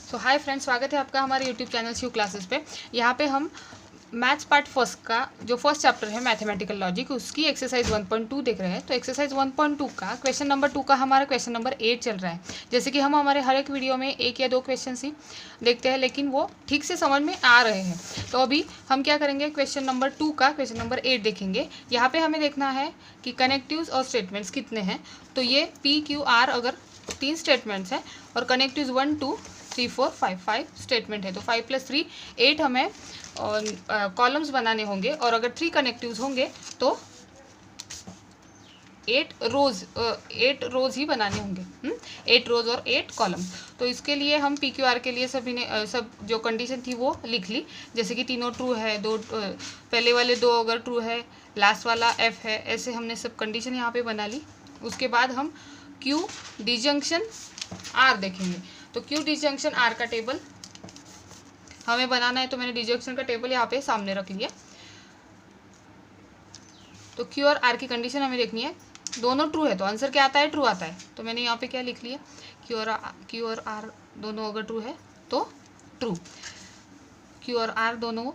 सो hi friends, स्वागत है आपका हमारे यूट्यूब चैनल शिव क्लासेस पे। यहाँ पे हम मैथ्स पार्ट फर्स्ट का जो फर्स्ट चैप्टर है मैथमेटिकल लॉजिक, उसकी एक्सरसाइज 1.2 देख रहे हैं। तो एक्सरसाइज 1.2 का क्वेश्चन नंबर 2 का हमारा क्वेश्चन नंबर 8 चल रहा है। जैसे कि हम हमारे हर एक वीडियो में 1 या 2 क्वेश्चन ही देखते हैं, लेकिन वो ठीक से समझ में आ रहे हैं। तो अभी हम क्या करेंगे, क्वेश्चन नंबर 2 का क्वेश्चन नंबर 8 देखेंगे। यहाँ पर हमें देखना है कि कनेक्टिव्स और स्टेटमेंट्स कितने हैं। तो ये PQR अगर 3 स्टेटमेंट्स हैं और कनेक्टिव्स 1 2 3 4 5 स्टेटमेंट है, तो 5 + 3 8 हमें कॉलम्स बनाने होंगे। और अगर 3 कनेक्टिव्स होंगे तो 8 रोज ही बनाने होंगे। 8 रोज और 8 कॉलम। तो इसके लिए हम PQR के लिए सभी ने सब जो कंडीशन थी वो लिख ली। जैसे कि तीनों ट्रू है, पहले वाले 2 अगर ट्रू है, लास्ट वाला F है, ऐसे हमने सब कंडीशन यहाँ पे बना ली। उसके बाद हम Q डिजंक्शन R देखेंगे। तो Q डिजंक्शन R का टेबल हमें बनाना है, तो मैंने डिजंक्शन का टेबल यहाँ पे सामने रख लिया। तो Q और R की कंडीशन हमें देखनी है। दोनों ट्रू है तो आंसर क्या आता है, ट्रू आता है। तो मैंने यहाँ पे क्या लिख लिया, Q और R दोनों अगर ट्रू है तो ट्रू। Q और R दोनों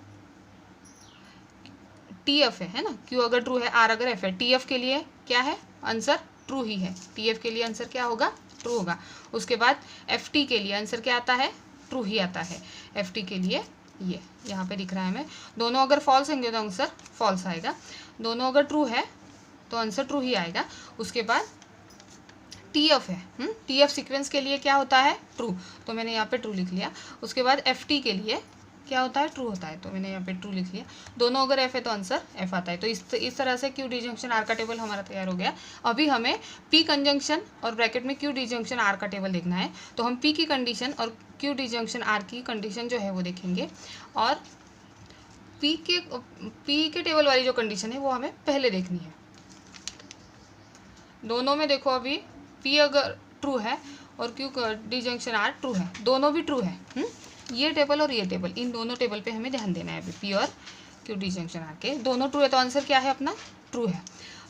TF है ना। Q अगर ट्रू है, R अगर F है। TF के लिए क्या है, आंसर ट्रू ही है। TF के लिए आंसर क्या होगा, ट्रू होगा। उसके बाद FT के लिए आंसर क्या आता है, ट्रू ही आता है। FT के लिए ये यहाँ पे दिख रहा है हमें। दोनों अगर फॉल्स होंगे तो आंसर फॉल्स आएगा। दोनों अगर ट्रू है तो आंसर ट्रू ही आएगा। उसके बाद TF है, TF सीक्वेंस के लिए क्या होता है, ट्रू। तो मैंने यहाँ पे ट्रू लिख लिया। उसके बाद FT के लिए क्या होता है, ट्रू होता है। तो मैंने यहाँ पे ट्रू लिख लिया। दोनों अगर F है तो आंसर F आता है। तो इस तरह से Q डिजंक्शन R का टेबल हमारा तैयार हो गया। अभी हमें P कंजंक्शन और ब्रैकेट में Q डिजंक्शन R का टेबल देखना है। तो हम P की कंडीशन और Q डिजंक्शन R की कंडीशन जो है वो देखेंगे। और P के टेबल वाली जो कंडीशन है वो हमें पहले देखनी है। दोनों में देखो, अभी P अगर ट्रू है और Q डिजंक्शन R ट्रू है, दोनों भी ट्रू है। ये टेबल और ये टेबल, इन दोनों टेबल पे हमें ध्यान देना है। अभी P और Q डिजंक्शन R के दोनों ट्रू है तो आंसर क्या है अपना, ट्रू है।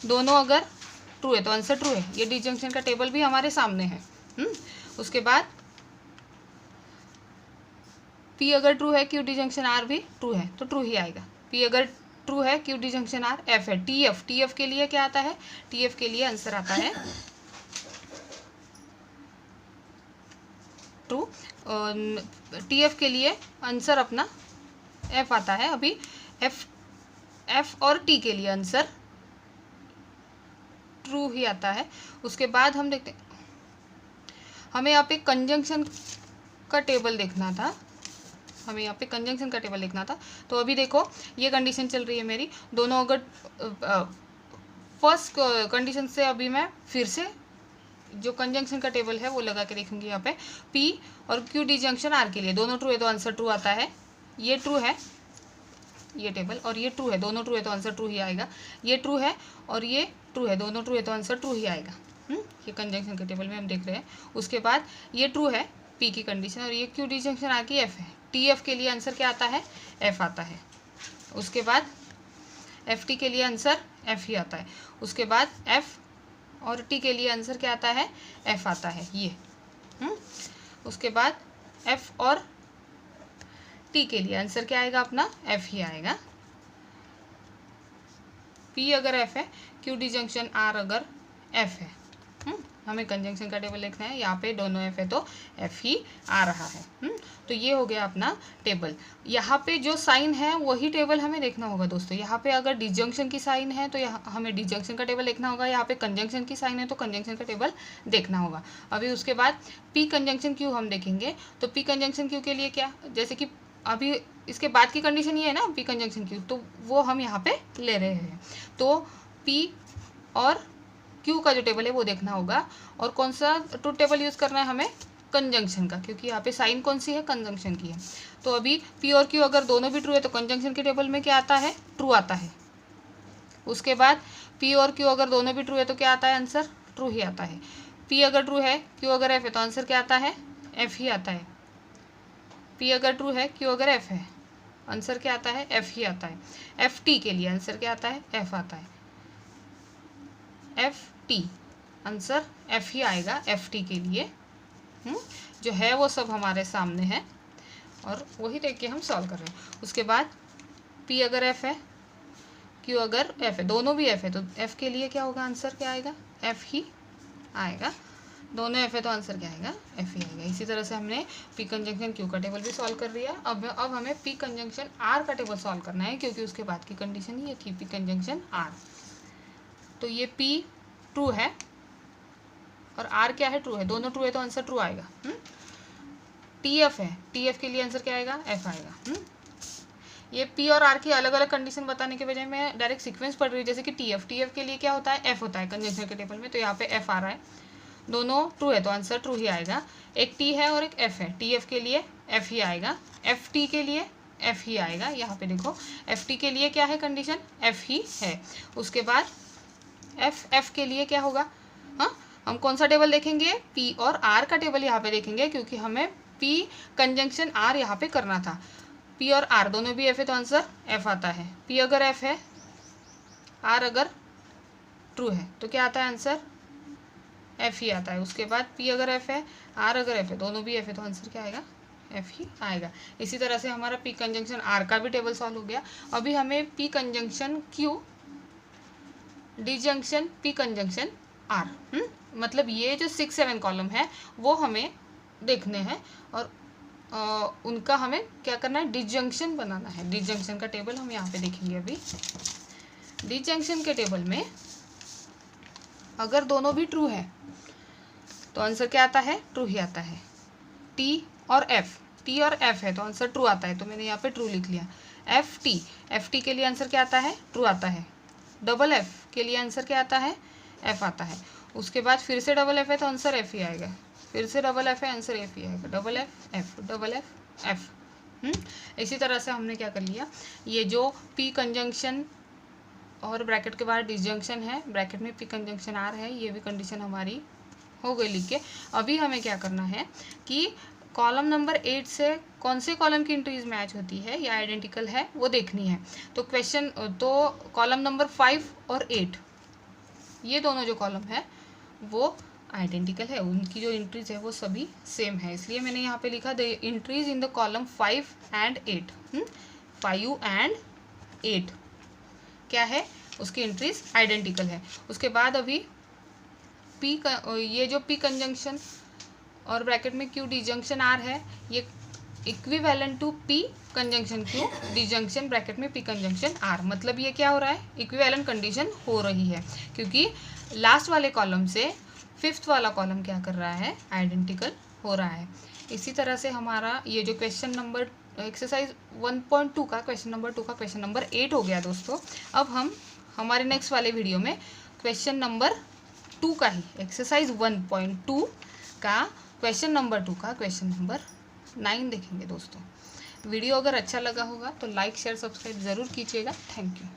दोनों अगर ट्रू है तो आंसर ट्रू है। ये डिजंक्शन का टेबल भी हमारे सामने है। उसके बाद P अगर ट्रू है, Q डिजंक्शन R भी ट्रू है, तो ट्रू ही आएगा। P अगर ट्रू है, Q डिजंक्शन R F है। TF के लिए क्या आता है, TF के लिए आंसर आता है ट्रू। TF के लिए आंसर अपना F आता है। अभी F और T के लिए आंसर ट्रू ही आता है। उसके बाद हम देखते हैं, हमें यहाँ पे कंजंक्शन का टेबल देखना था। तो अभी देखो, ये कंडीशन चल रही है मेरी। दोनों अगर फर्स्ट कंडीशन से अभी मैं फिर से जो कंजंक्शन का टेबल है वो लगा के देखूंगी। यहाँ पे P और Q डिजंक्शन R के लिए दोनों ट्रू है तो आंसर ट्रू आता है। ये ट्रू है ये टेबल, और ये ट्रू है, दोनों ट्रू है तो आंसर ट्रू ही आएगा। ये ट्रू है और ये ट्रू है, दोनों ट्रू है तो आंसर ट्रू ही आएगा। ये कंजंक्शन के टेबल में हम देख रहे हैं। उसके बाद ये ट्रू है P की कंडीशन, और ये Q डिजंक्शन R की F है। TF के लिए आंसर क्या आता है, F आता है। उसके बाद FT के लिए आंसर F ही आता है। उसके बाद F और T के लिए आंसर क्या आता है, F आता है ये। उसके बाद F और T के लिए आंसर क्या आएगा अपना, F ही आएगा। P अगर F है, Q डिजंक्शन R अगर F है। हमें कंजंक्शन का टेबल लिखना है। यहाँ पे दोनों F है तो F ही आ रहा है। तो ये हो गया अपना टेबल। यहाँ पे जो साइन है वही टेबल हमें देखना होगा दोस्तों। यहाँ पे अगर डिजंक्शन की साइन है तो यहाँ हमें डिजंक्शन का टेबल देखना होगा। यहाँ पे कंजंक्शन की साइन है तो कंजंक्शन का टेबल देखना होगा। अभी उसके बाद P कंजंक्शन Q हम देखेंगे। तो P कंजंक्शन Q के लिए क्या, जैसे कि अभी इसके बाद की कंडीशन ये है ना, P कंजंक्शन Q, तो वो हम यहाँ पे ले रहे हैं। तो P और Q का जो टेबल है वो देखना होगा। और कौन सा ट्रुथ टेबल यूज़ करना है हमें, कंजंक्शन का, क्योंकि यहाँ पे साइन कौन सी है, कंजंक्शन की है। तो अभी P और Q अगर दोनों भी ट्रू है तो कंजंक्शन के टेबल में क्या आता है, ट्रू आता है। उसके बाद P और Q अगर दोनों भी ट्रू है तो क्या आता है, आंसर ट्रू ही आता है। P अगर ट्रू है, Q अगर F है तो आंसर क्या आता है, F ही आता है। P अगर ट्रू है, Q अगर F है, आंसर क्या आता है, F ही आता है। FT के लिए आंसर क्या आता है, F आता है। FT आंसर F ही आएगा FT के लिए। जो है वो सब हमारे सामने है और वही देख के हम सॉल्व कर रहे हैं। उसके बाद P अगर F है, Q अगर F है, दोनों भी F है, तो F के लिए क्या होगा, आंसर क्या आएगा, F ही आएगा। दोनों F है तो आंसर क्या आएगा, F ही आएगा। इसी तरह से हमने P कंजंक्शन Q का टेबल भी सॉल्व कर लिया। अब हमें P कंजंक्शन R का टेबल सॉल्व करना है, क्योंकि उसके बाद की कंडीशन ये थी P कंजंक्शन R। तो ये P ट्रू है और R क्या है, ट्रू है, दोनों ट्रू है तो आंसर ट्रू आएगा। TF है, TF के लिए आंसर क्या आएगा, F आएगा। ये P और R की अलग अलग कंडीशन बताने के बजाय मैं डायरेक्ट सीक्वेंस पढ़ रही हूँ। जैसे कि TF के लिए क्या होता है, F होता है कंजंक्शन के टेबल में, तो यहाँ पे F आ रहा है, दोनों ट्रू है तो आंसर ट्रू ही आएगा। एक T है और एक F है, TF के लिए F ही आएगा, FT के लिए F ही आएगा। यहाँ पे देखो FT के लिए क्या है कंडीशन, F ही है। उसके बाद FF के लिए क्या होगा, हाँ हम कौन सा टेबल देखेंगे, P और R का टेबल यहाँ पे देखेंगे, क्योंकि हमें P कंजंक्शन R यहाँ पे करना था। P और R दोनों भी F है तो आंसर F आता है। P अगर F है, R अगर ट्रू है तो क्या आता है आंसर, F ही आता है। उसके बाद P अगर F है, R अगर F है, दोनों भी F है तो आंसर क्या आएगा, F ही आएगा। इसी तरह से हमारा P कंजंक्शन R का भी टेबल सॉल्व हो गया। अभी हमें P conjunction Q disjunction P conjunction R, मतलब ये जो 6, 7 कॉलम है वो हमें देखने हैं और उनका हमें क्या करना है, डिजंक्शन बनाना है। डिजंक्शन का टेबल हम यहाँ पे देखेंगे। अभी डिजंक्शन के टेबल में अगर दोनों भी ट्रू है तो आंसर क्या आता है, ट्रू ही आता है। T और F है तो आंसर ट्रू आता है, तो मैंने यहाँ पे ट्रू लिख लिया। FT के लिए आंसर क्या आता है, ट्रू आता है। डबल F के लिए आंसर क्या आता है, F आता है। उसके बाद फिर से डबल F है तो आंसर F ही आएगा, फिर से डबल F है, आंसर F ही आएगा। Double F F। इसी तरह से हमने क्या कर लिया, ये जो P कंजंक्शन और ब्रैकेट के बाहर डिसजंक्शन है, ब्रैकेट में P कंजंक्शन R है, ये भी कंडीशन हमारी हो गई लिख के। अभी हमें क्या करना है कि कॉलम नंबर 8 से कौन से कॉलम की एंट्रीज मैच होती है या आइडेंटिकल है वो देखनी है। तो कॉलम नंबर 5 और 8 ये दोनों जो कॉलम है वो आइडेंटिकल है, उनकी जो एंट्रीज है वो सभी सेम है, इसलिए मैंने यहाँ पे लिखा the entries in the column 5 and 8। 5 and 8 क्या है, उसकी एंट्रीज आइडेंटिकल है। उसके बाद अभी ये जो P कंजंक्शन और ब्रैकेट में Q डिजंक्शन R है, ये equivalent to P conjunction Q disjunction bracket में P कंजंक्शन R। मतलब ये क्या हो रहा है, इक्विवेलेंट कंडीशन हो रही है, क्योंकि लास्ट वाले कॉलम से 5th वाला कॉलम क्या कर रहा है, आइडेंटिकल हो रहा है। इसी तरह से हमारा ये जो क्वेश्चन नंबर एक्सरसाइज 1.2 का क्वेश्चन नंबर 8 हो गया दोस्तों। अब हम हमारे नेक्स्ट वाले वीडियो में क्वेश्चन नंबर 2 का ही एक्सरसाइज 1.2 का क्वेश्चन नंबर 2 का क्वेश्चन नंबर 9 देखेंगे दोस्तों। वीडियो अगर अच्छा लगा होगा तो लाइक शेयर सब्सक्राइब ज़रूर कीजिएगा। Thank you.